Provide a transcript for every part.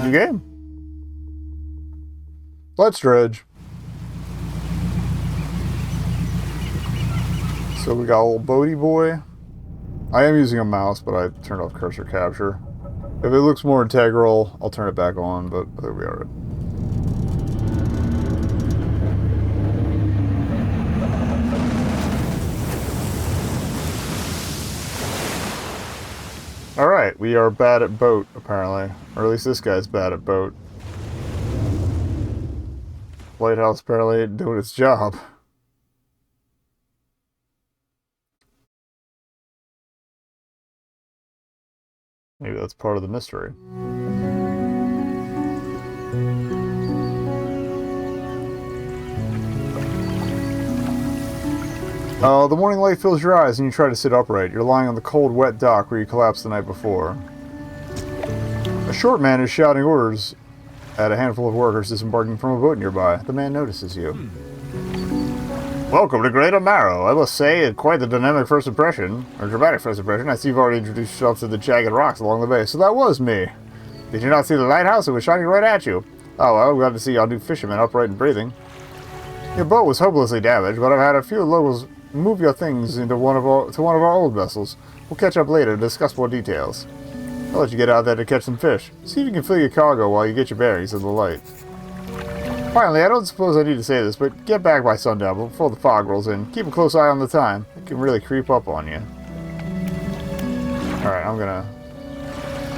New game. Let's dredge. So we got a little boaty boy. I am using a mouse, but I turned off cursor capture. If it looks more integral, I'll turn it back on, but I think we are. Alright, we are bad at boat, apparently. Or at least this guy's bad at boat. Lighthouse apparently ain't doing its job. Maybe that's part of the mystery. The morning light fills your eyes and you try to sit upright. You're lying on the cold, wet dock where you collapsed the night before. A short man is shouting orders at a handful of workers disembarking from a boat nearby. The man notices you. Welcome to Great Amaro. I must say, quite the dynamic first impression, or dramatic first impression. I see you've already introduced yourself to the jagged rocks along the bay. So that was me. Did you not see the lighthouse? It was shining right at you. Oh well, I'm glad to see y'all new fishermen upright and breathing. Your boat was hopelessly damaged, but I've had a few locals move your things into one of our old vessels. We'll catch up later to discuss more details. I'll let you get out there to catch some fish. See if you can fill your cargo while you get your bearings in the light. Finally, I don't suppose I need to say this, but get back by sundown before the fog rolls in. Keep a close eye on the time. It can really creep up on you. Alright, I'm gonna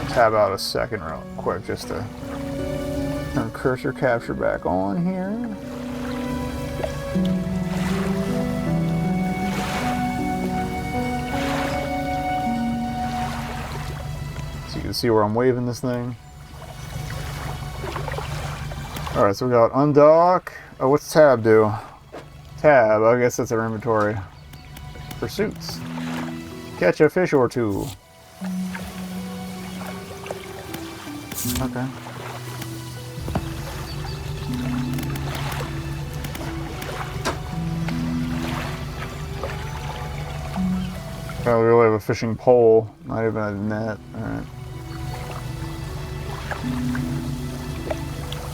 tab out a second real quick just to turn cursor capture back on here. So you can see where I'm waving this thing. Alright, so we got undock. Oh, what's tab do? Tab, I guess that's our inventory. Pursuits. Catch a fish or two. Okay. Oh, we really have a fishing pole, not even a net. Alright.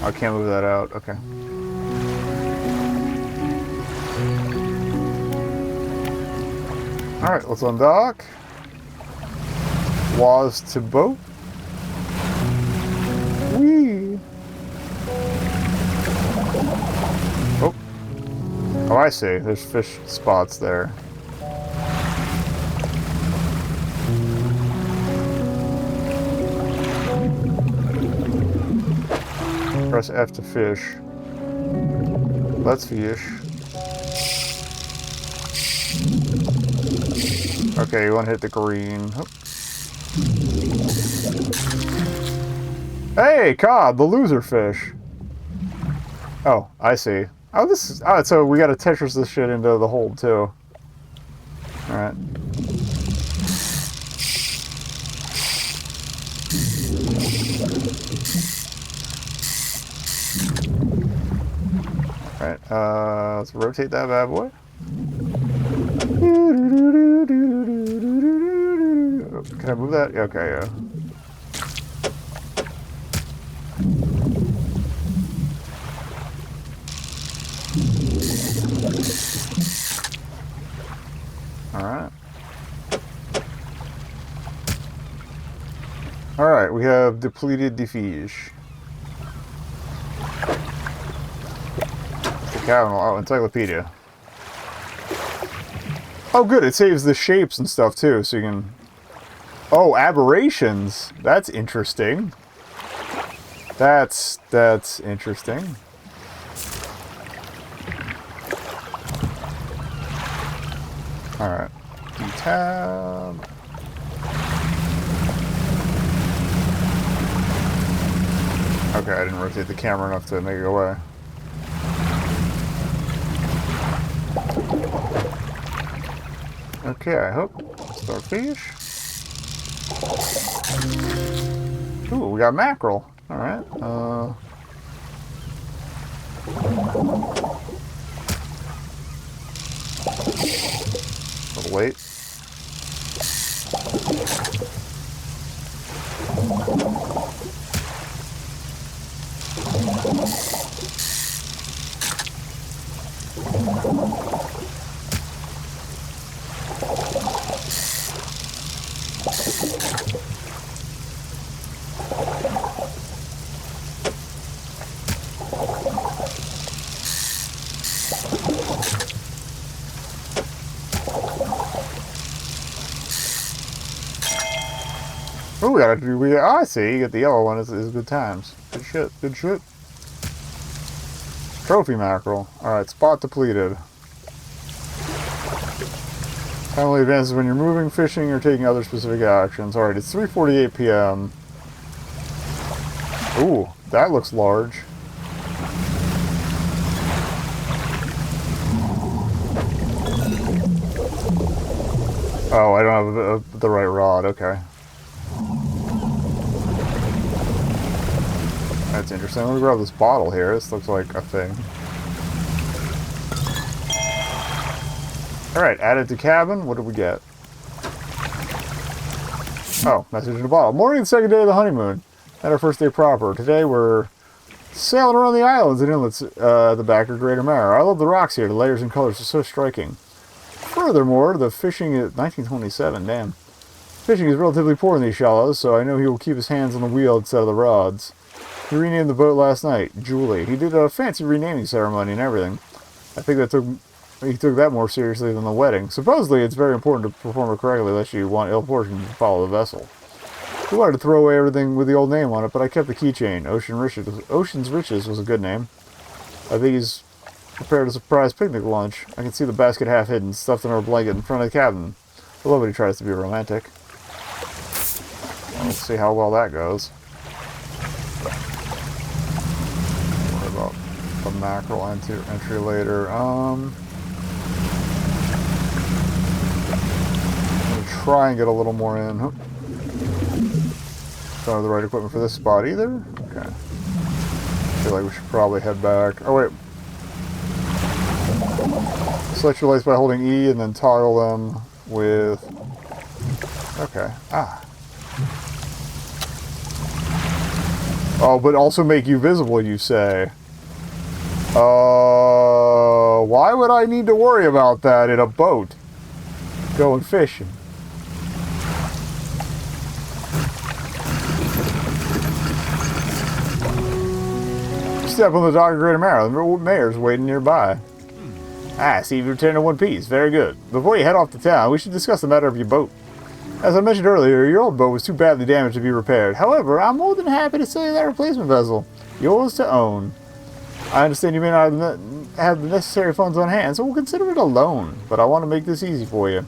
I can't move that out. Okay. Alright, let's undock. Was to boat. Whee! Oh. Oh, I see. There's fish spots there. Press F to fish. Let's fish. Okay, you want to hit the green. Oh. Hey, cod, the loser fish. Oh, I see. Oh, this is. Oh, so we gotta Tetris this shit into the hold too. Alright. Alright, let's rotate that bad boy. Can I move that? Okay, yeah. Alright. Alright, we have depleted the fish. Oh, encyclopedia. Oh, good. It saves the shapes and stuff too, so you can. Oh, aberrations. That's interesting. That's interesting. All right. Tab. Okay, I didn't rotate the camera enough to make it go away. Okay, I hope. Starfish. Ooh, we got mackerel. Alright. A little late. Oh, I see. You get the yellow one. It's good times. Good shit. Good shit. Trophy mackerel. Alright, spot depleted. Family advances when you're moving, fishing, or taking other specific actions. Alright, it's 3:48 p.m. Ooh, that looks large. Oh, I don't have the right rod. Okay. That's interesting. Let me grab this bottle here. This looks like a thing. Alright, added to cabin. What did we get? Oh, message in the bottle. Morning, the second day of the honeymoon. And our first day proper. Today we're sailing around the islands and inlets at the back of Greater Mare. I love the rocks here. The layers and colors are so striking. Furthermore, the fishing is 1927, damn. Fishing is relatively poor in these shallows, so I know he will keep his hands on the wheel instead of the rods. He renamed the boat last night, Julie. He did a fancy renaming ceremony and everything. I think he took that more seriously than the wedding. Supposedly, it's very important to perform it correctly unless you want ill fortune to follow the vessel. He wanted to throw away everything with the old name on it, but I kept the keychain. Ocean's Riches was a good name. I think he's prepared a surprise picnic lunch. I can see the basket half hidden, stuffed in our blanket in front of the cabin. I love when he tries to be romantic. Well, let's see how well that goes. Worry about the mackerel entry later. I'm gonna try and get a little more in. Don't have the right equipment for this spot either. Okay. I feel like we should probably head back. Oh wait. Select your lights by holding E and then toggle them with... Okay. Ah. Oh, but also make you visible, you say. Why would I need to worry about that in a boat? Going fishing. Step on the dock of Greater Mare. The mayor's waiting nearby. Ah, see, you've returned in one piece. Very good. Before you head off to town, we should discuss the matter of your boat. As I mentioned earlier, your old boat was too badly damaged to be repaired. However, I'm more than happy to sell you that replacement vessel. Yours to own. I understand you may not have the necessary funds on hand, so we'll consider it a loan. But I want to make this easy for you.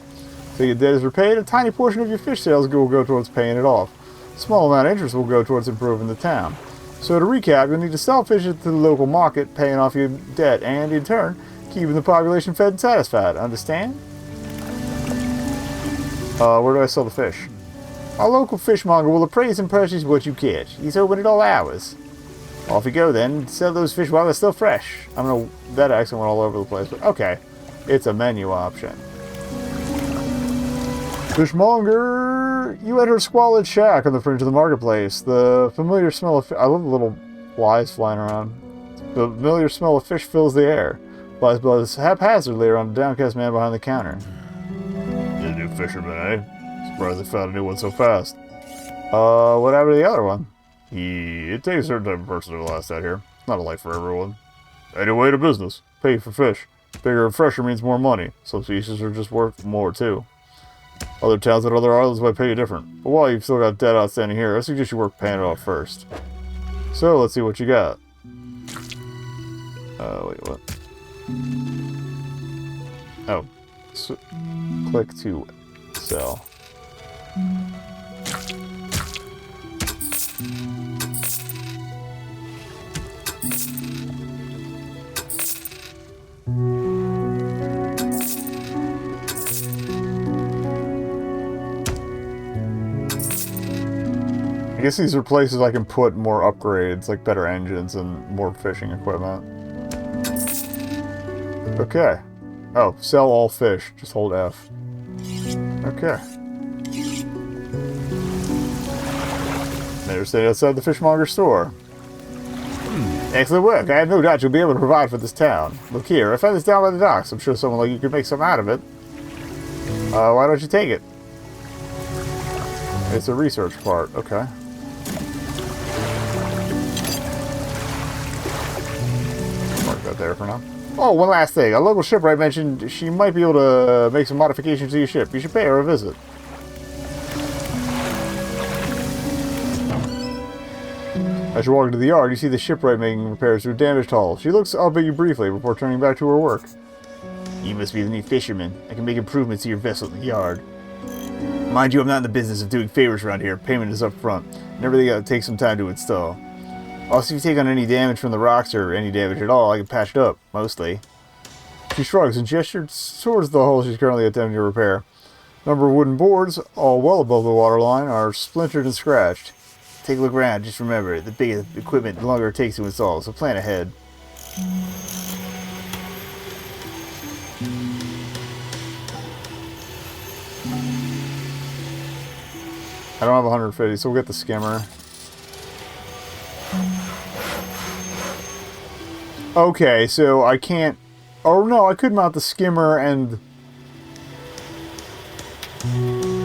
So your debt is repaid, a tiny portion of your fish sales will go towards paying it off. A small amount of interest will go towards improving the town. So to recap, you'll need to sell fish to the local market, paying off your debt, and in turn, keeping the population fed and satisfied. Understand? Where do I sell the fish? Our local fishmonger will appraise and purchase what you catch. He's open at all hours. Off you go then. Sell those fish while they're still fresh. I don't know, that accent went all over the place, but okay. It's a menu option. Fishmonger! You enter a squalid shack on the fringe of the marketplace. The familiar smell of... I love the little flies flying around. The familiar smell of fish fills the air. Flies buzz haphazardly around a downcast man behind the counter. You're a new fisherman, eh? Surprised they found a new one so fast. What happened to the other one? It takes a certain type of person to last out here. Not a life for everyone. Anyway, to business. Pay for fish. Bigger and fresher means more money. Some species are just worth more, too. Other towns and other islands might pay you different. But while you've still got debt outstanding here, I suggest you work paying it off first. So, let's see what you got. Wait, what? Oh. So, click to sell. I guess these are places I can put more upgrades, like better engines and more fishing equipment. Okay. Oh, sell all fish. Just hold F. Okay. They're staying outside the fishmonger store. Excellent work. I have no doubt you'll be able to provide for this town. Look here, I found this down by the docks. I'm sure someone like you could make something out of it. Why don't you take it? It's a research part. Okay. Mark that there for now. Oh, one last thing. A local shipwright mentioned she might be able to make some modifications to your ship. You should pay her a visit. As you walk into the yard, you see the shipwright making repairs to a damaged hull. She looks up at you briefly before turning back to her work. You must be the new fisherman. I can make improvements to your vessel in the yard. Mind you, I'm not in the business of doing favors around here. Payment is up front, and everything takes some time to install. Also, if you take on any damage from the rocks, or any damage at all, I can patch it up, mostly. She shrugs and gestures towards the hull she's currently attempting to repair. A number of wooden boards, all well above the waterline, are splintered and scratched. Take a look around, just remember, the bigger the equipment, the longer it takes to install, so plan ahead. I don't have 150, so we'll get the skimmer. Okay, so I can't... Oh no, I could mount the skimmer and...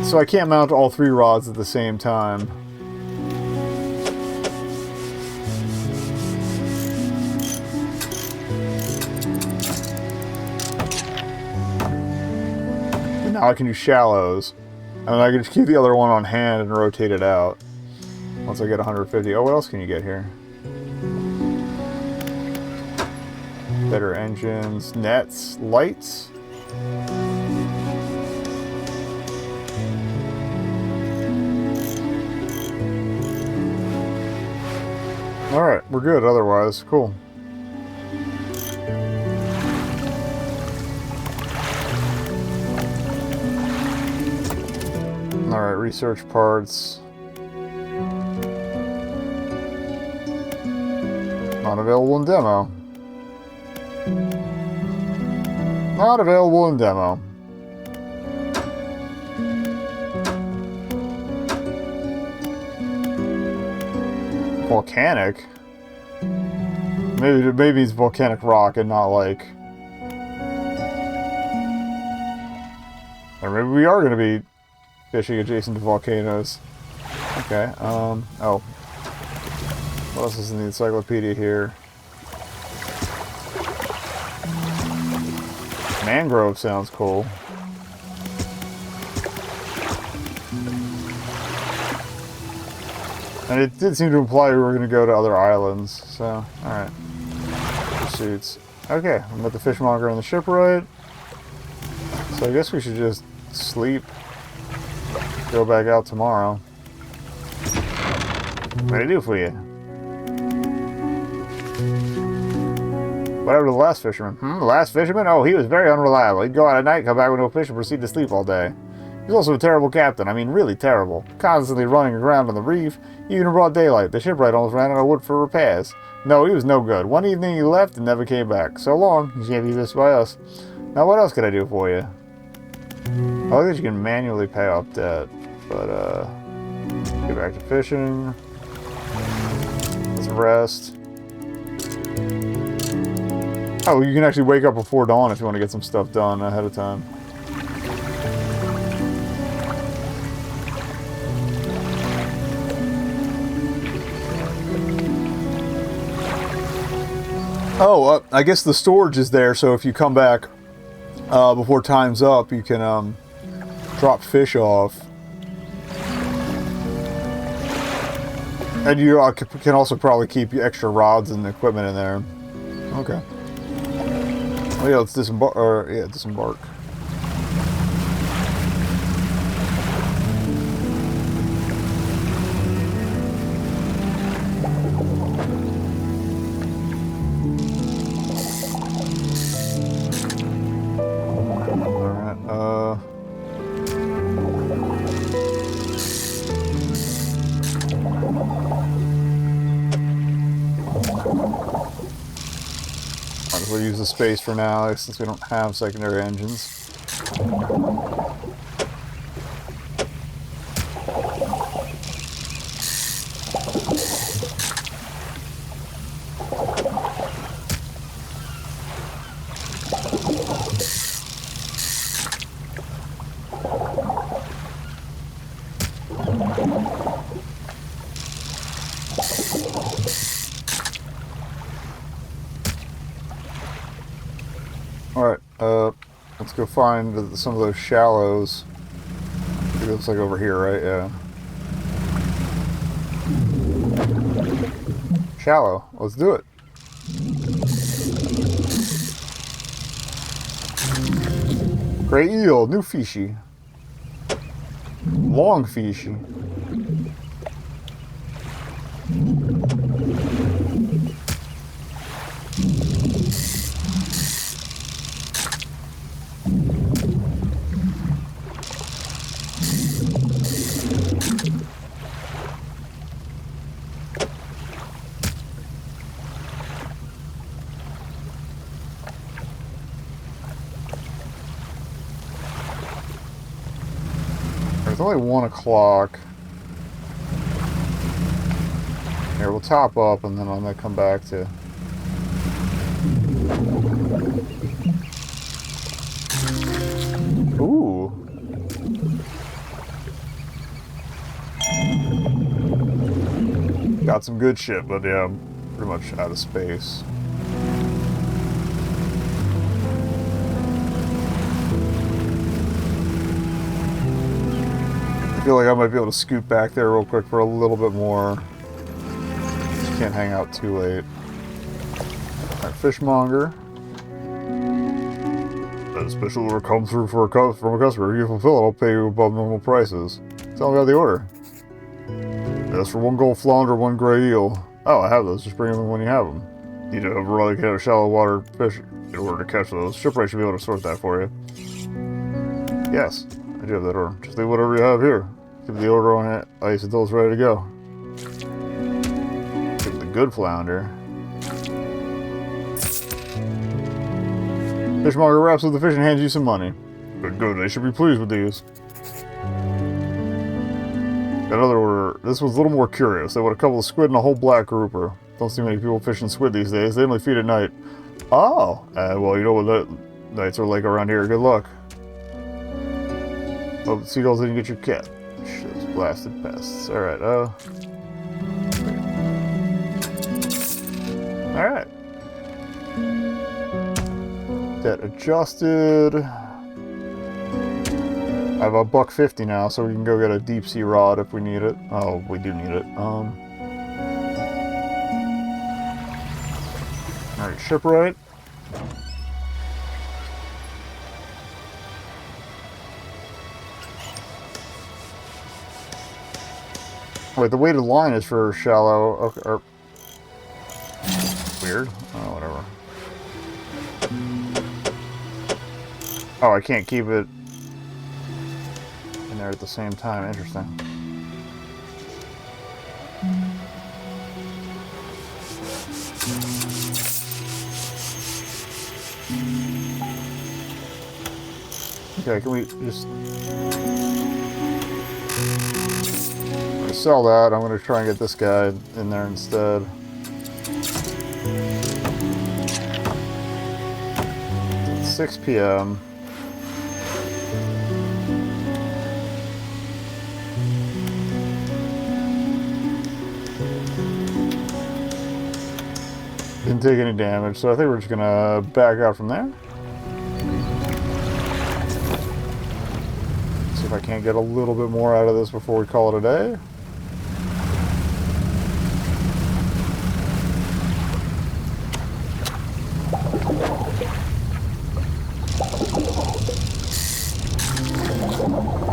So I can't mount all 3 rods at the same time. But now I can do shallows. And then I can just keep the other one on hand and rotate it out. Once I get 150. Oh, what else can you get here? Better engines, nets, lights. Alright, we're good otherwise. Cool. Alright, research parts. Not available in demo. Not available in demo. Volcanic? Maybe it's volcanic rock and not like... Or maybe we are going to be fishing adjacent to volcanoes. Okay, oh. What else is in the encyclopedia here? Mangrove sounds cool. And it did seem to imply we were going to go to other islands, so, alright. Pursuits. Okay, I'm at the fishmonger on the shipwright. So I guess we should just sleep. Go back out tomorrow. What did I do for you? Whatever to the last fisherman. The last fisherman? Oh, he was very unreliable. He'd go out at night, come back with no fish, and proceed to sleep all day. He was also a terrible captain. I mean, really terrible. Constantly running aground on the reef, even in broad daylight. The shipwright almost ran out of wood for repairs. No, he was no good. One evening he left and never came back. So long. You can't be missed by us. Now, what else could I do for you? I think you can manually pay off debt. But, get back to fishing. Let's rest. Oh, you can actually wake up before dawn if you want to get some stuff done ahead of time. Oh, I guess the storage is there, so if you come back before time's up, you can drop fish off. And you can also probably keep extra rods and equipment in there. Okay. Oh yeah, let's disembark. Disembark. We'll use the space for now, since we don't have secondary engines. Alright, let's go find some of those shallows. It looks like over here, right? Yeah. Shallow. Let's do it. Gray eel, new fishy. Long fishy. It's only 1 o'clock. Here, we'll top up and then I might come back to... Ooh. Got some good shit, but yeah, I'm pretty much out of space. I feel like I might be able to scoot back there real quick for a little bit more. Just can't hang out too late. Alright, fishmonger. A special order comes through from a customer. If you fulfill it, I'll pay you above normal prices. Tell me about the order. That's for 1 gold flounder, 1 gray eel. Oh, I have those. Just bring them when you have them. Need to eradicate a shallow water fish in order to catch those. Shipwright should be able to sort that for you. Yes. I do have that order. Just leave whatever you have here. Give the order on it ice until it's ready to go. Give the good flounder. Fishmonger wraps up the fish and hands you some money. Good, they should be pleased with these. Another order. This was a little more curious. They want a couple of squid and a whole black grouper. Don't see many people fishing squid these days. They only feed at night. Oh! Well, you know what the nights are like around here. Good luck. Oh, the seagulls didn't get your cat. Shit, those blasted pests. Alright, Alright. Debt adjusted. I have a $1.50 now, so we can go get a deep sea rod if we need it. Oh, we do need it. Alright, shipwright. Wait, the weighted line is for shallow. Okay, or weird. Oh, whatever. Oh, I can't keep it in there at the same time. Interesting. Okay, can we just... sell that. I'm going to try and get this guy in there instead. It's 6 p.m. Didn't take any damage, so I think we're just going to back out from there. See if I can't get a little bit more out of this before we call it a day.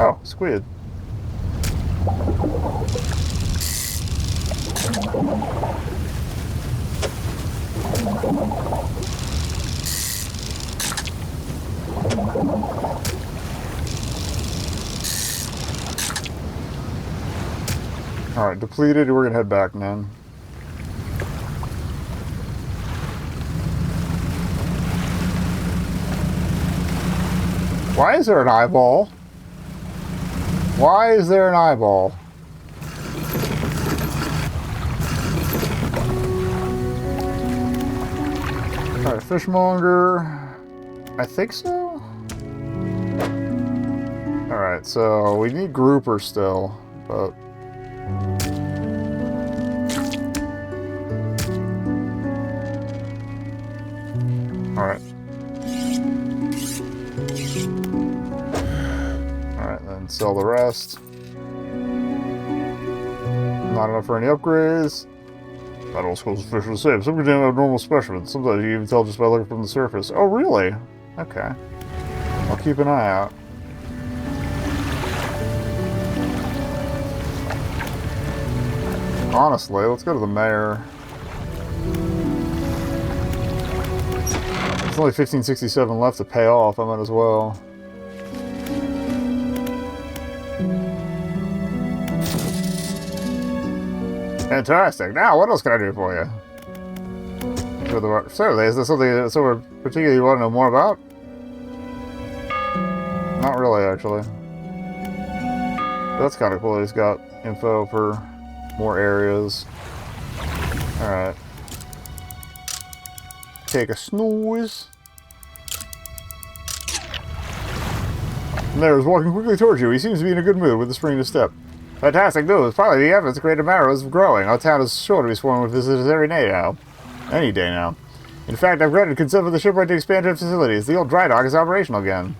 Oh, squid. Alright, depleted. We're gonna head back, man. Why is there an eyeball? Why is there an eyeball? Alright, fishmonger. I think so? Alright, so we need grouper still, but... Alright. Alright, then sell the rest. Not enough for any upgrades. Not all schools of fish are the same. Some contain abnormal specimens. Sometimes you even tell just by looking from the surface. Oh, really? Okay. I'll keep an eye out. Honestly, let's go to the mayor. There's only 1567 left to pay off. I might as well. Fantastic. Now, what else can I do for you? Certainly, is there something so particular you want to know more about? Not really, actually. That's kind of cool. He's got info for more areas. Alright. Take a snooze. The mayor is walking quickly towards you. He seems to be in a good mood with the spring to step. Fantastic news. Finally, the evidence of Greater Marrow is growing. Our town is sure to be swarming with visitors every day now. Any day now. In fact, I've granted consent for the shipwright to expand to facilities. The old dry dock is operational again.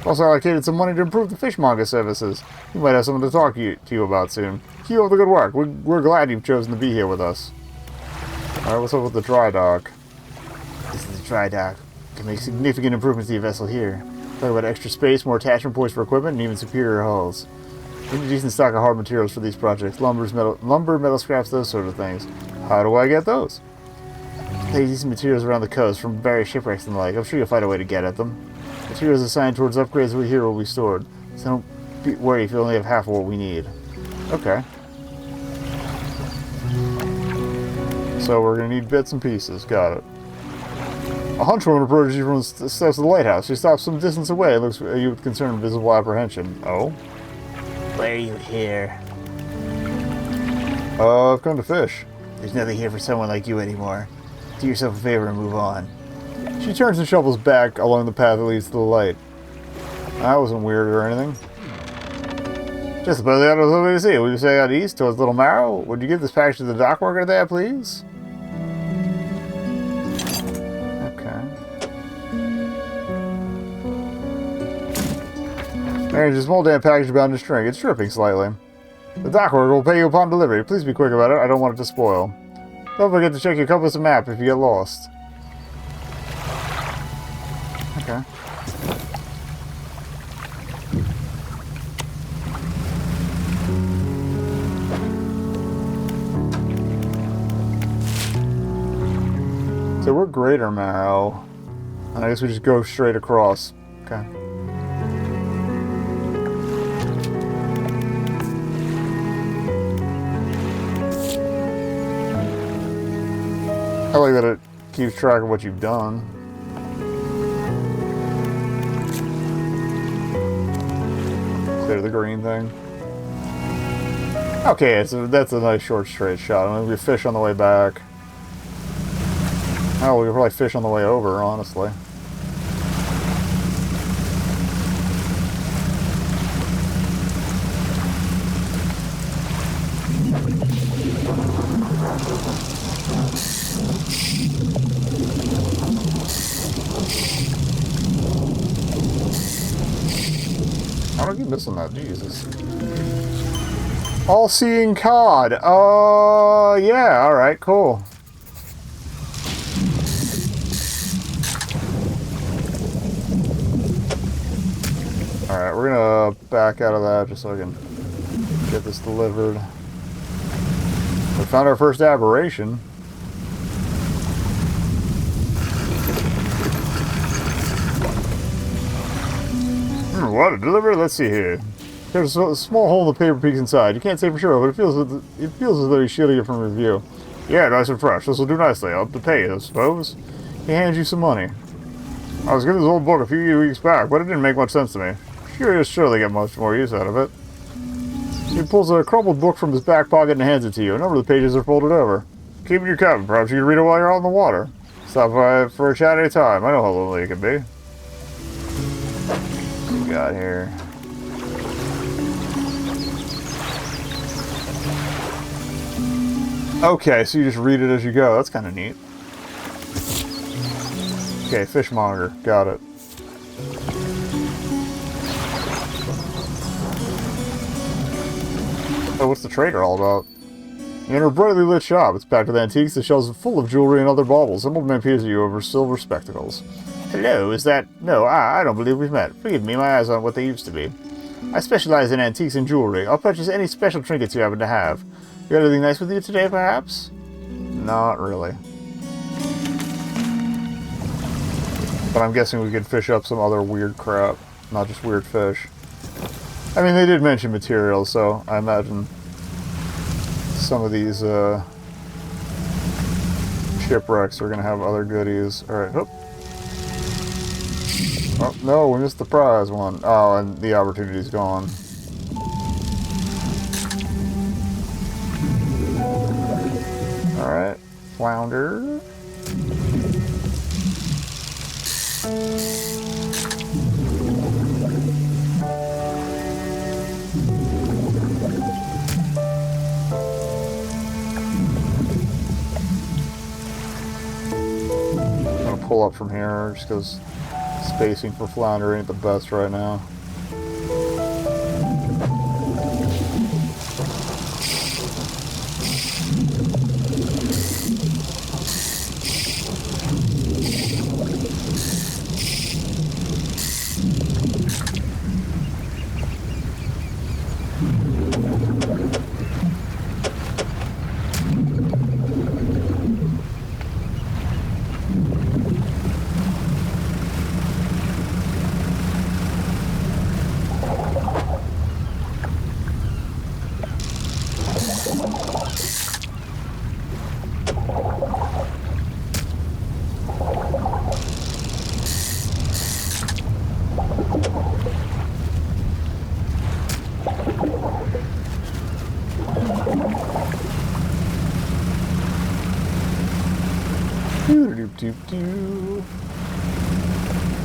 Also allocated some money to improve the fishmonger services. You might have someone to talk to you about soon. Keep up the good work. We're glad you've chosen to be here with us. Alright, what's up with the dry dock? This is the dry dock. Can make significant improvements to your vessel here. Talk about extra space, more attachment points for equipment, and even superior hulls. We need a decent stock of hard materials for these projects. Lumber, metal scraps, those sort of things. How do I get those? There's decent materials around the coast from various shipwrecks and the like. I'm sure you'll find a way to get at them. Materials assigned towards upgrades here will be stored. So don't worry if you only have half of what we need. Okay. So we're going to need bits and pieces. Got it. A hunchwoman approaches you from the steps of the lighthouse. She stops some distance away and looks at you with concern and visible apprehension. Oh? Why are you here? I've come to fish. There's nothing here for someone like you anymore. Do yourself a favor and move on. She turns and shovels back along the path that leads to the light. That wasn't weird or anything. Just about the other way to see. Would you say out east towards Little Marrow? Would you give this package to the dock worker there, please? There's a small damn package bound in string. It's dripping slightly. The dock worker will pay you upon delivery. Please be quick about it. I don't want it to spoil. Don't forget to check your compass and map if you get lost. Okay. So we're Greater Marrow. And I guess we just go straight across. Okay. I like that it keeps track of what you've done. Clear the green thing. Okay, so that's a nice short straight shot. I mean, we fish on the way back. Oh, we could probably fish on the way over, honestly. How do I keep missing that? Jesus. All-seeing cod. Yeah, alright, cool. Alright, we're gonna back out of that just so I can get this delivered. We found our first aberration. What a delivery? Let's see here. There's a small hole in the paper peeks inside. You can't say for sure, but it feels as though he's shielding it from review. Yeah, nice and fresh. This will do nicely. I'll have to pay you, I suppose. He hands you some money. I was given this old book a few weeks back, but it didn't make much sense to me. Sure, you'll surely get much more use out of it. He pulls a crumpled book from his back pocket and hands it to you. A number of the pages are folded over. Keep it in your cabin. Perhaps you can read it while you're out in the water. Stop by for a chat any time. I know how lonely it can be. What we got here? Okay, so you just read it as you go. That's kind of neat. Okay, fishmonger. Got it. Oh, what's the trader all about? You enter a brightly lit shop. It's packed with antiques. The shelves are full of jewelry and other baubles. An old man peers at you over silver spectacles. Hello, is that... No, I don't believe we've met. Forgive me, my eyes aren't what they used to be. I specialize in antiques and jewelry. I'll purchase any special trinkets you happen to have. You got anything nice with you today, perhaps? Not really. But I'm guessing we could fish up some other weird crap. Not just weird fish. I mean, they did mention materials, so I imagine some of these shipwrecks are going to have other goodies. Alright, hoop. Oh, no, we missed the prize one. Oh, and the opportunity's gone. Alright, flounder. I'm gonna pull up from here just because spacing for flounder ain't the best right now.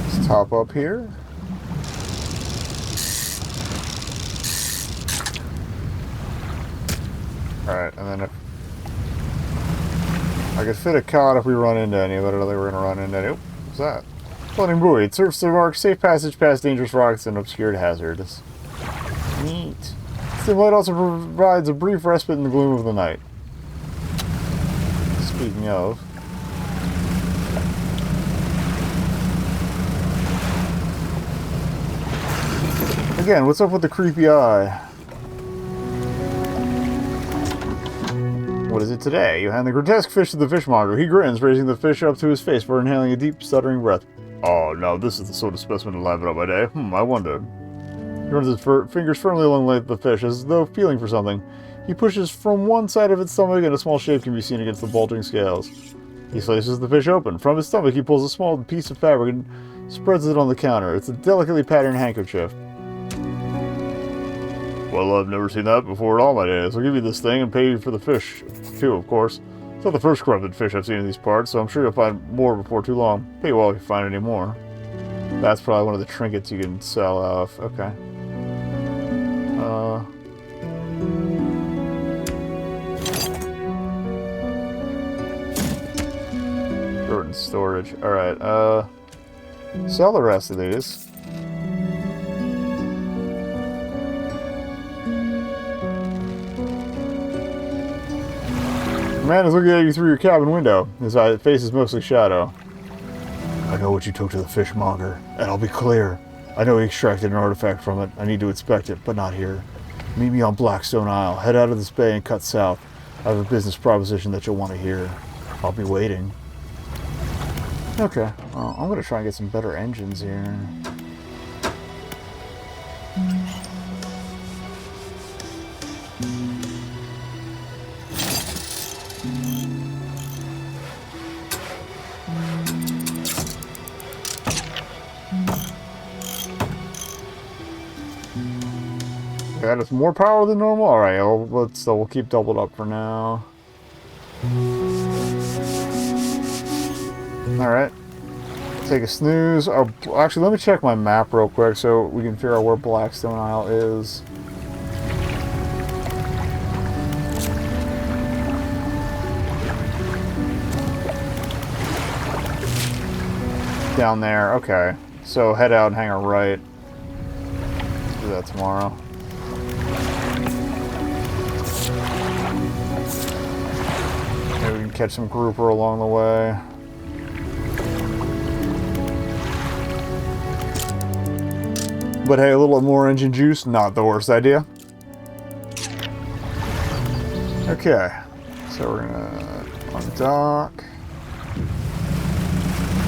Let's top up here. Alright, and then if I could fit a cod if we run into any, but I don't think we're going to run into any. Oop, what's that? Floating buoy. It serves to mark safe passage past dangerous rocks and obscured hazards. Neat. The light also provides a brief respite in the gloom of the night. Speaking of... Again, what's up with the creepy eye? What is it today? You hand the grotesque fish to the fishmonger. He grins, raising the fish up to his face for inhaling a deep, stuttering breath. Oh, no, this is the sort of specimen to liven up my day. I wonder. He runs his fingers firmly along the length of the fish, as though feeling for something. He pushes from one side of its stomach, and a small shape can be seen against the bulging scales. He slices the fish open. From his stomach, he pulls a small piece of fabric and spreads it on the counter. It's a delicately patterned handkerchief. Well, I've never seen that before in all my days. I'll give you this thing and pay you for the fish, too, of course. It's not the first corrupted fish I've seen in these parts, so I'm sure you'll find more before too long. Pay well if you find any more. That's probably one of the trinkets you can sell off. Okay. Throw it in storage. Alright, sell the rest of these. The man is looking at you through your cabin window. His face is mostly shadow. I know what you took to the fishmonger, and I'll be clear. I know he extracted an artifact from it. I need to inspect it, but not here. Meet me on Blackstone Isle. Head out of this bay and cut south. I have a business proposition that you'll want to hear. I'll be waiting. Okay, well, I'm going to try and get some better engines here. That is more power than normal. All right, we'll keep doubled up for now. All right, take a snooze. Oh, actually, let me check my map real quick so we can figure out where Blackstone Isle is. Down there. Okay, so head out and hang a right. Do that tomorrow. catch some grouper along the way. But hey, a little more engine juice, not the worst idea. Okay, so we're gonna undock.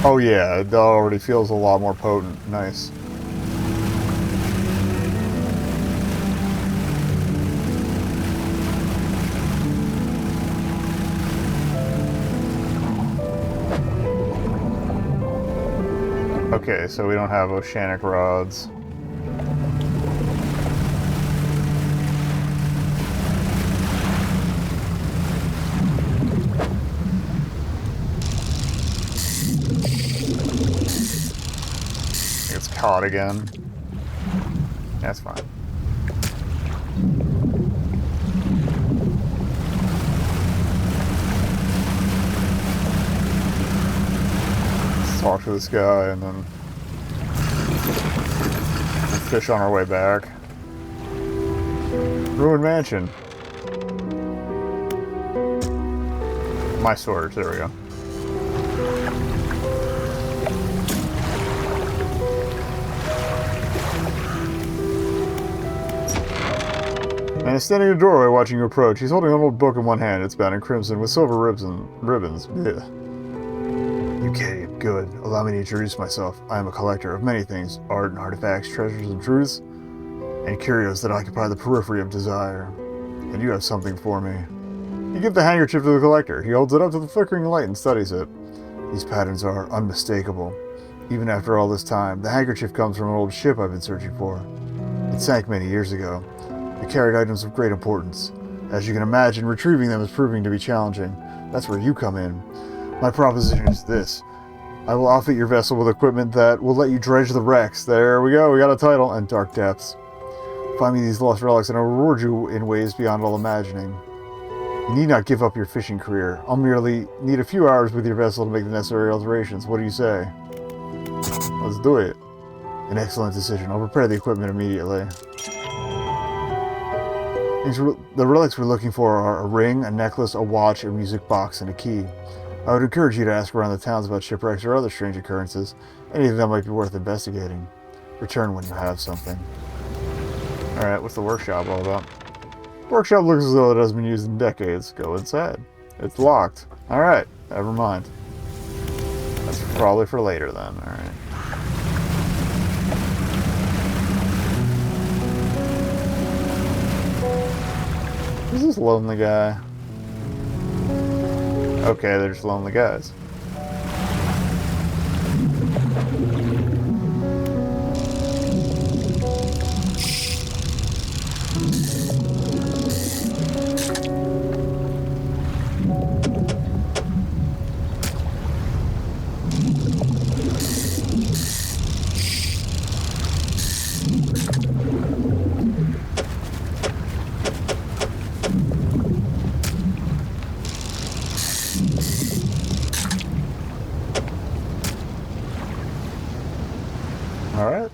Oh yeah, it already feels a lot more potent. Nice. Okay, so we don't have oceanic rods. It's caught again. That's fine. Let's talk to this guy and then fish on our way back. Ruined mansion. My storage, there we go. Man is standing in the doorway watching you approach. He's holding an old book in one hand. It's bound in crimson with silver ribbons. Ugh. You came. Good. Allow me to introduce myself. I am a collector of many things. Art and artifacts, treasures and truths, and curios that occupy the periphery of desire. And you have something for me. You give the handkerchief to the collector. He holds it up to the flickering light and studies it. These patterns are unmistakable. Even after all this time, the handkerchief comes from an old ship I've been searching for. It sank many years ago. It carried items of great importance. As you can imagine, retrieving them is proving to be challenging. That's where you come in. My proposition is this. I will outfit your vessel with equipment that will let you dredge the wrecks. There we go, we got a title. And dark depths. Find me these lost relics and I'll reward you in ways beyond all imagining. You need not give up your fishing career. I'll merely need a few hours with your vessel to make the necessary alterations. What do you say? Let's do it. An excellent decision. I'll prepare the equipment immediately. The relics we're looking for are a ring, a necklace, a watch, a music box, and a key. I would encourage you to ask around the towns about shipwrecks or other strange occurrences. Anything that might be worth investigating. Return when you have something. Alright, what's the workshop all about? Workshop looks as though it hasn't been used in decades. Go inside. It's locked. Alright, never mind. That's probably for later then, alright. Who's this lonely guy? Okay, they're just lonely guys. Alright.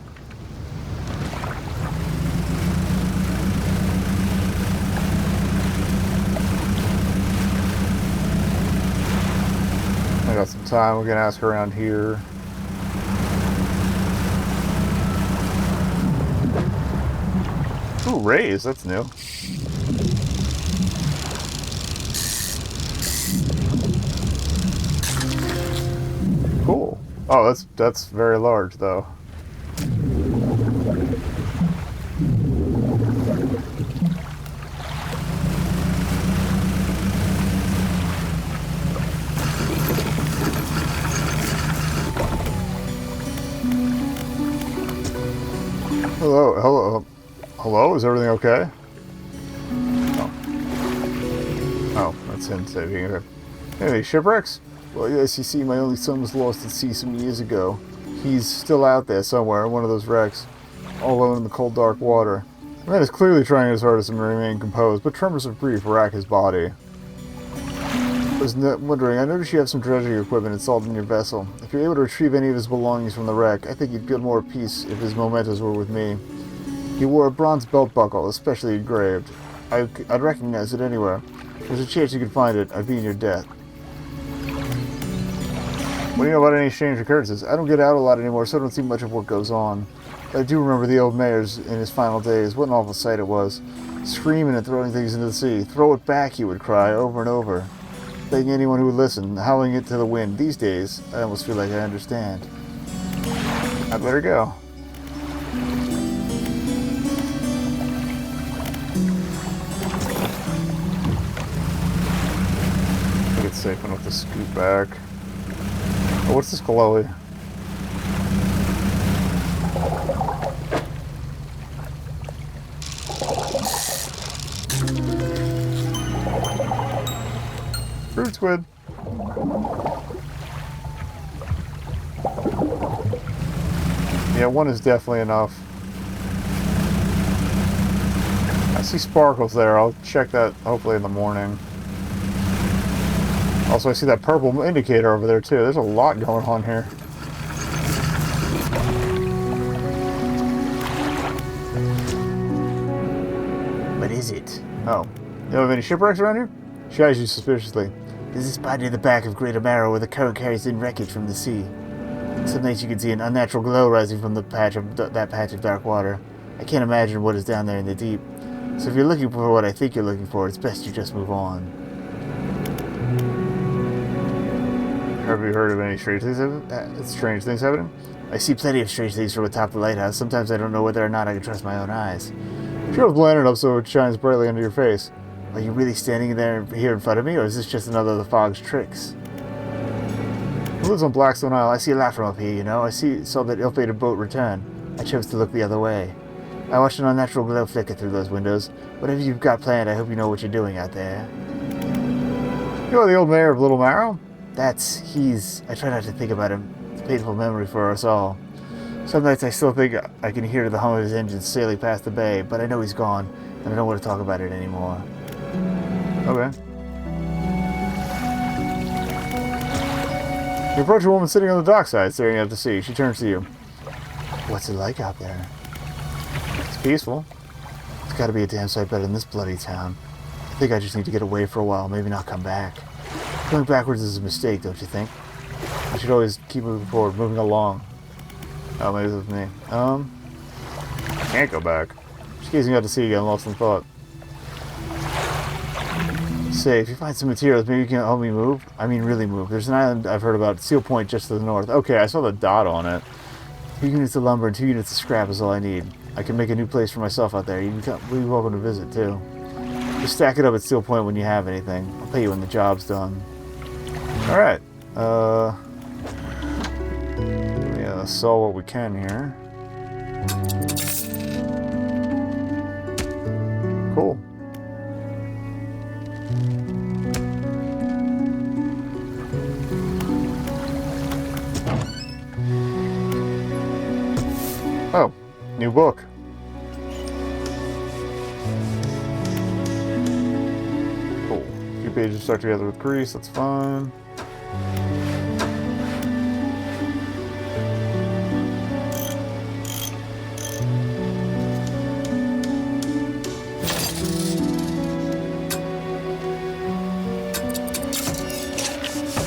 I got some time. We can ask around here. Ooh, raise. That's new. Cool. Oh, that's very large, though. Hello, is everything okay? Oh. Oh, that's him saving. Hey, shipwrecks? Well, yes, you see, my only son was lost at sea some years ago. He's still out there somewhere in one of those wrecks, all alone in the cold, dark water. The man is clearly trying his hardest to remain composed, but tremors of grief rack his body. I was wondering, I noticed you have some dredging equipment installed in your vessel. If you're able to retrieve any of his belongings from the wreck, I think you'd get more peace if his mementos were with me. He wore a bronze belt buckle, especially engraved. I'd recognize it anywhere. There's a chance you could find it. I'd be in your debt. What do you know about any strange occurrences? I don't get out a lot anymore, so I don't see much of what goes on. But I do remember the old mayor's in his final days. What an awful sight it was. Screaming and throwing things into the sea. Throw it back, he would cry, over and over. Begging anyone who would listen, howling it to the wind. These days, I almost feel like I understand. I better go. I think it's safe enough to scoot back. Oh, what's this glowy? Fruit squid. Yeah, one is definitely enough. I see sparkles there. I'll check that hopefully in the morning. Also, I see that purple indicator over there too. There's a lot going on here. What is it? Oh. You don't have any shipwrecks around here? She eyes you suspiciously. There's a spot near the back of Great Amaro where the current carries in wreckage from the sea. Some nights you can see an unnatural glow rising from that patch of dark water. I can't imagine what is down there in the deep. So if you're looking for what I think you're looking for, it's best you just move on. Have you heard of any strange things happening? I see plenty of strange things from atop the lighthouse. Sometimes I don't know whether or not I can trust my own eyes. She holds the lantern up so it shines brightly under your face. Are you really standing there here in front of me, or is this just another of the fog's tricks? Who lives on Blackstone Isle? I see a lot from up here, you know. Saw that ill-fated boat return. I chose to look the other way. I watched an unnatural glow flicker through those windows. Whatever you've got planned, I hope you know what you're doing out there. You are the old mayor of Little Marrow? I try not to think about him. It's a painful memory for us all. Some nights I still think I can hear the hum of his engines sailing past the bay, but I know he's gone, and I don't want to talk about it anymore. Okay. You approach a woman sitting on the dockside, staring out to sea. She turns to you. What's it like out there? It's peaceful. It's got to be a damn sight better than this bloody town. I think I just need to get away for a while, maybe not come back. Going backwards is a mistake, don't you think? I should always keep moving forward, moving along. Oh, maybe this was me. I can't go back. Just gazing out to sea again, lost in thought. Say, if you find some materials, maybe you can help me move? I mean, really move. There's an island I've heard about, Seal Point, just to the north. Okay, I saw the dot on it. 2 units of lumber and 2 units of scrap is all I need. I can make a new place for myself out there. You'd be welcome to visit, too. Just stack it up at Seal Point when you have anything. I'll pay you when the job's done. Alright. Yeah, let's sell what we can here. Cool. Oh, new book. Cool. A few pages stuck together with grease, that's fine.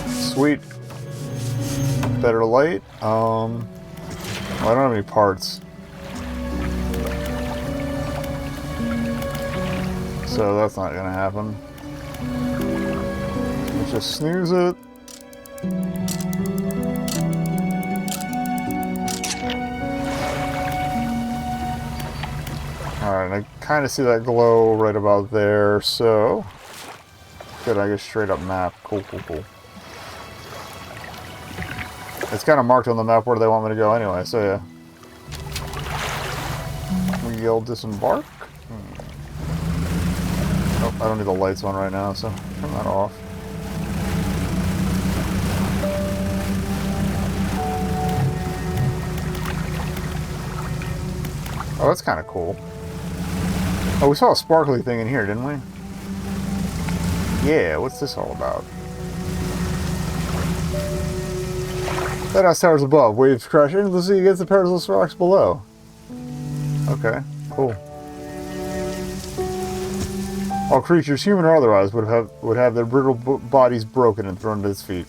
Sweet. Better light. Well, I don't have any parts. So that's not gonna happen. Let's just snooze it. Alright, I kind of see that glow right about there, so... Good, I guess straight up map. Cool, cool, cool. It's kind of marked on the map where they want me to go anyway, so yeah. We'll disembark. Oh, I don't need the lights on right now, so turn that off. Oh, that's kind of cool. Oh, we saw a sparkly thing in here, didn't we? Yeah, what's this all about? Lighthouse towers above. Waves crash into the sea against the perilous rocks below. Okay, cool. All creatures, human or otherwise, would have their brittle bodies broken and thrown to its feet.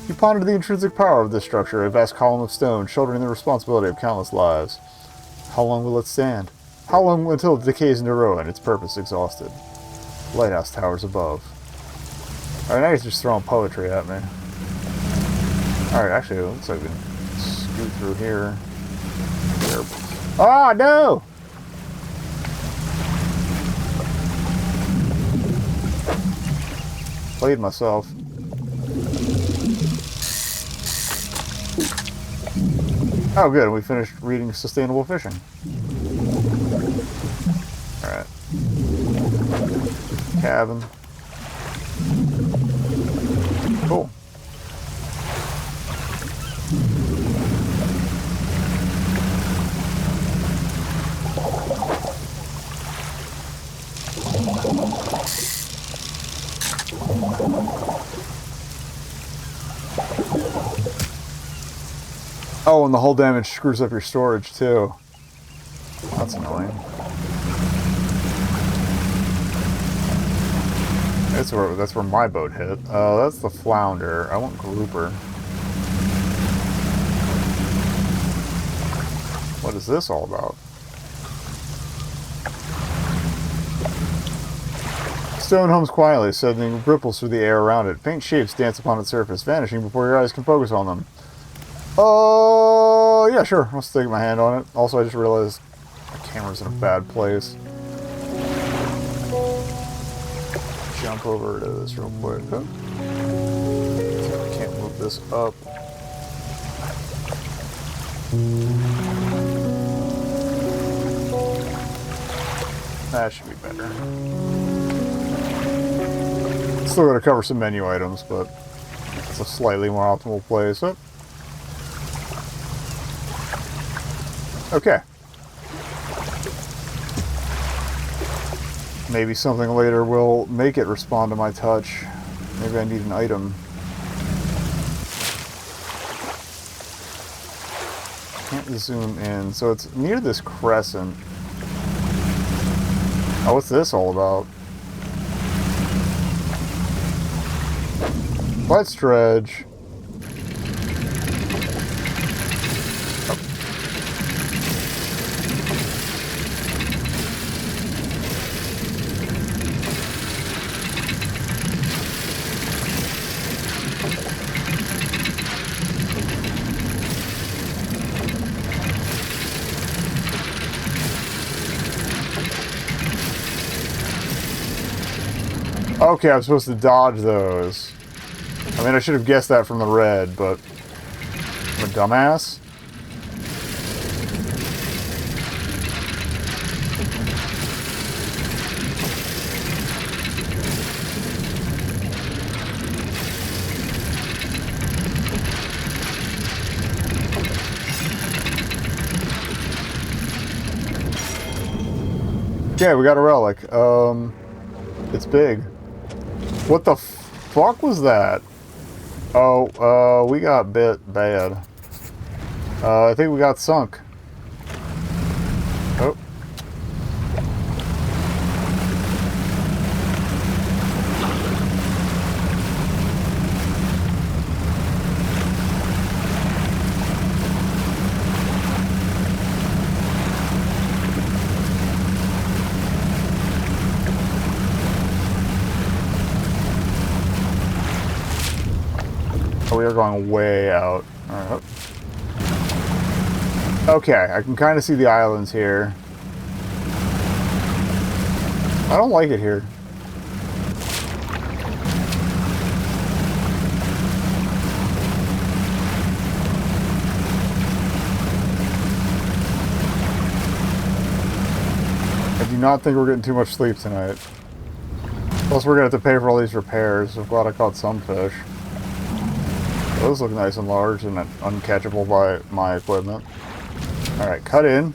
You pondered the intrinsic power of this structure, a vast column of stone, shouldering the responsibility of countless lives. How long will it stand? How long until it decays into ruin, its purpose exhausted? Lighthouse towers above. Alright, now he's just throwing poetry at me. Alright, actually, it looks like we can scoot through here. Ah, no! Played myself. Oh, good. We finished reading Sustainable Fishing. Alright. Cabin. Cool. Oh, and the hull damage screws up your storage too. That's annoying. That's where my boat hit. That's the flounder. I want grouper. What is this all about? Stone hums quietly, sending ripples through the air around it. Faint shapes dance upon its surface, vanishing before your eyes can focus on them. Oh, yeah, sure. I'll stick my hand on it. Also, I just realized my camera's in a bad place. Jump over to this real quick. Oh. I can't move this up. That should be better. Still got to cover some menu items, but it's a slightly more optimal place. Oh. Okay. Maybe something later will make it respond to my touch. Maybe I need an item. Can't zoom in. So it's near this crescent. Oh, what's this all about? Let's dredge. Okay, I'm supposed to dodge those. I mean, I should have guessed that from the red, but I'm a dumbass. Okay, we got a relic. It's big. What the fuck was that? Oh, we got bit bad. I think we got sunk. Oh. We are going way out. Alright. Okay, I can kind of see the islands here. I don't like it here. I do not think we're getting too much sleep tonight. Plus we're going to have to pay for all these repairs. I'm glad I caught some fish. Those look nice and large and uncatchable by my equipment. Alright, cut in.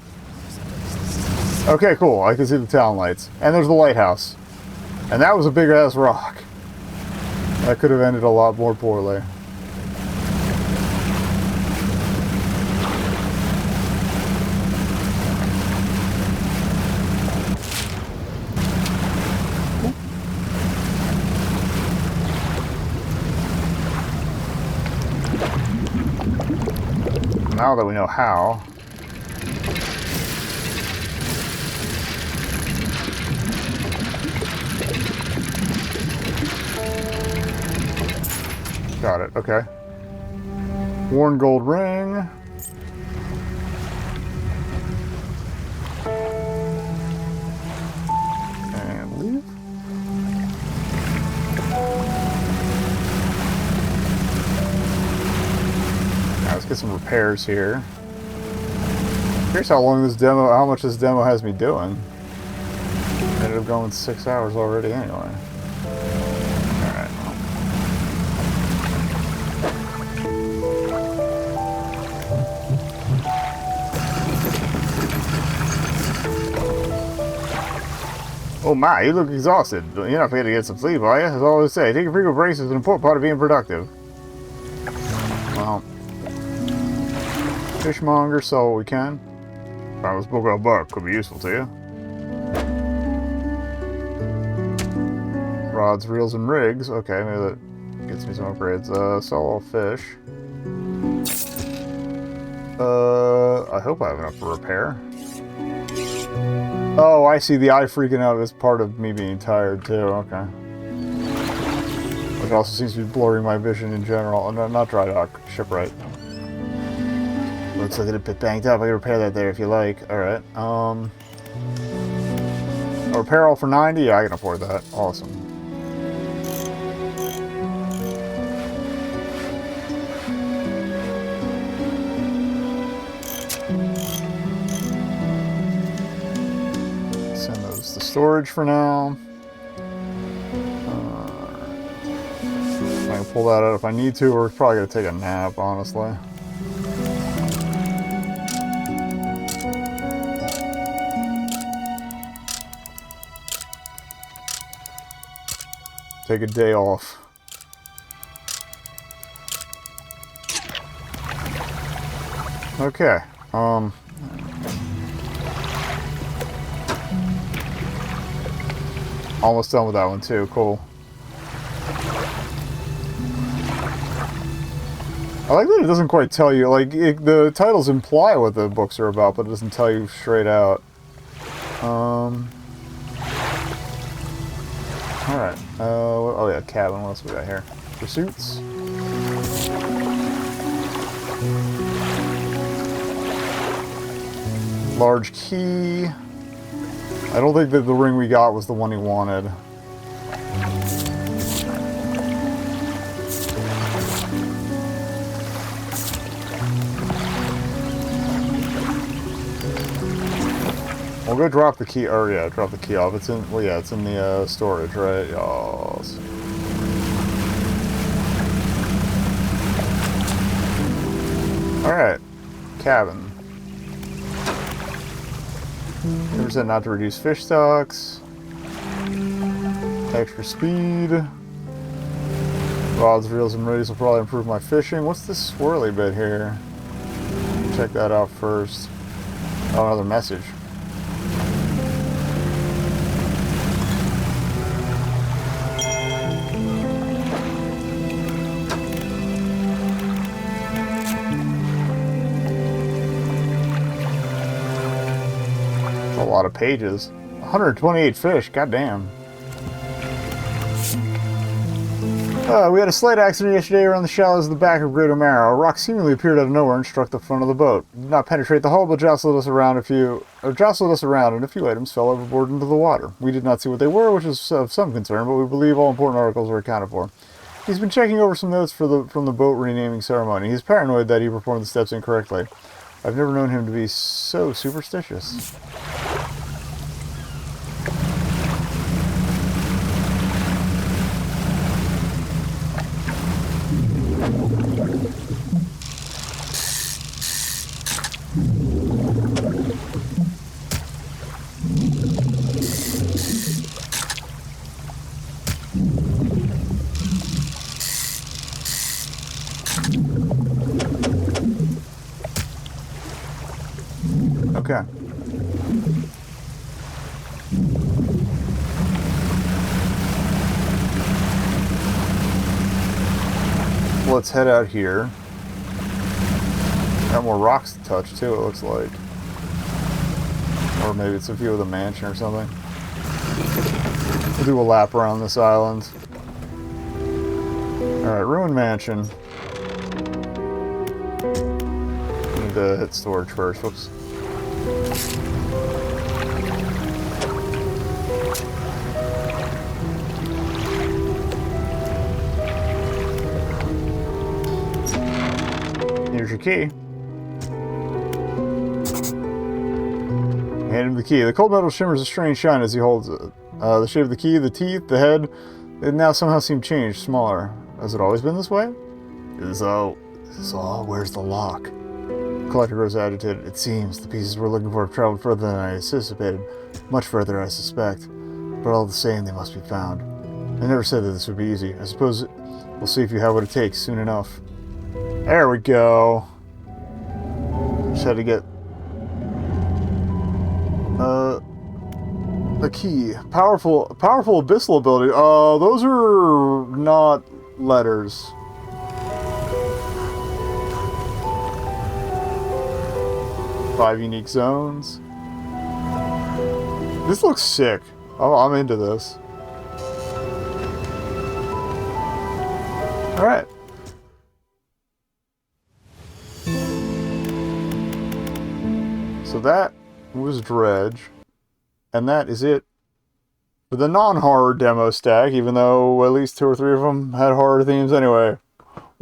Okay, cool. I can see the town lights. And there's the lighthouse. And that was a big-ass rock. That could have ended a lot more poorly. now that we know how. Got it, okay. Worn gold ring. And leave. Now let's get some repairs here. Here's how long this demo, how much this demo has me doing. Ended up going 6 hours already anyway. Alright. Oh my, you look exhausted. You're not going to get some sleep, are you? That's all I say. Taking frequent breaks is an important part of being productive. Well, fishmonger, sell what we can. Found this book on a buck. Could be useful to you. Rods, reels, and rigs. Okay, maybe that gets me some upgrades. Sell all fish. I hope I have enough for repair. Oh, I see. The eye freaking out is part of me being tired, too. Okay. Which also seems to be blurring my vision in general. No, not dry dock. Shipwright. Looks like it's a bit banged up. I can repair that there if you like. Alright. A repair all for 90? Yeah, I can afford that. Awesome. The storage for now. I can pull that out if I need to, or we're probably going to take a nap, honestly. Take a day off. Okay. Almost done with that one too. Cool. I like that it doesn't quite tell you. Like the titles imply what the books are about, but it doesn't tell you straight out. All right. Oh yeah, cabin. What else we got here? Pursuits. Large key. I don't think that the ring we got was the one he wanted. We'll go drop the key, or yeah, drop the key off. It's in, well yeah, it's in the storage, right? Yes. Alright, cabin. 10% not to reduce fish stocks. Extra speed. Rods, reels, and rigs will probably improve my fishing. What's this swirly bit here? Check that out first. Oh, another message. A lot of pages. 128 fish, goddamn. We had a slight accident yesterday around the shallows of the back of Great O'Mara. A rock seemingly appeared out of nowhere and struck the front of the boat. It did not penetrate the hull, but jostled us around, and a few items fell overboard into the water. We did not see what they were, which is of some concern, but we believe all important articles were accounted for. He's been checking over some notes from the boat renaming ceremony. He's paranoid that he performed the steps incorrectly. I've never known him to be so superstitious. Okay. Let's head out here. Got more rocks to touch too, it looks like. Or maybe it's a view of the mansion or something. We'll do a lap around this island. Alright, ruined mansion. Need to hit storage first. Whoops. Here's your key. Hand him the key. The cold metal shimmers a strange shine as he holds it. The shape of the key, the teeth, the head, they now somehow seem changed, smaller. Has it always been this way? Is this all? Where's the lock? The collector grows agitated. It seems the pieces we're looking for have traveled further than I anticipated. Much further, I suspect. But all the same, they must be found. I never said that this would be easy. I suppose we'll see if you have what it takes soon enough. There we go. Just had to get the key. Powerful abyssal ability. Those are not letters. Five unique zones. This looks sick. Oh, I'm into this. Alright. So that was Dredge. And that is it for the non-horror demo stack, even though at least 2 or 3 of them had horror themes anyway.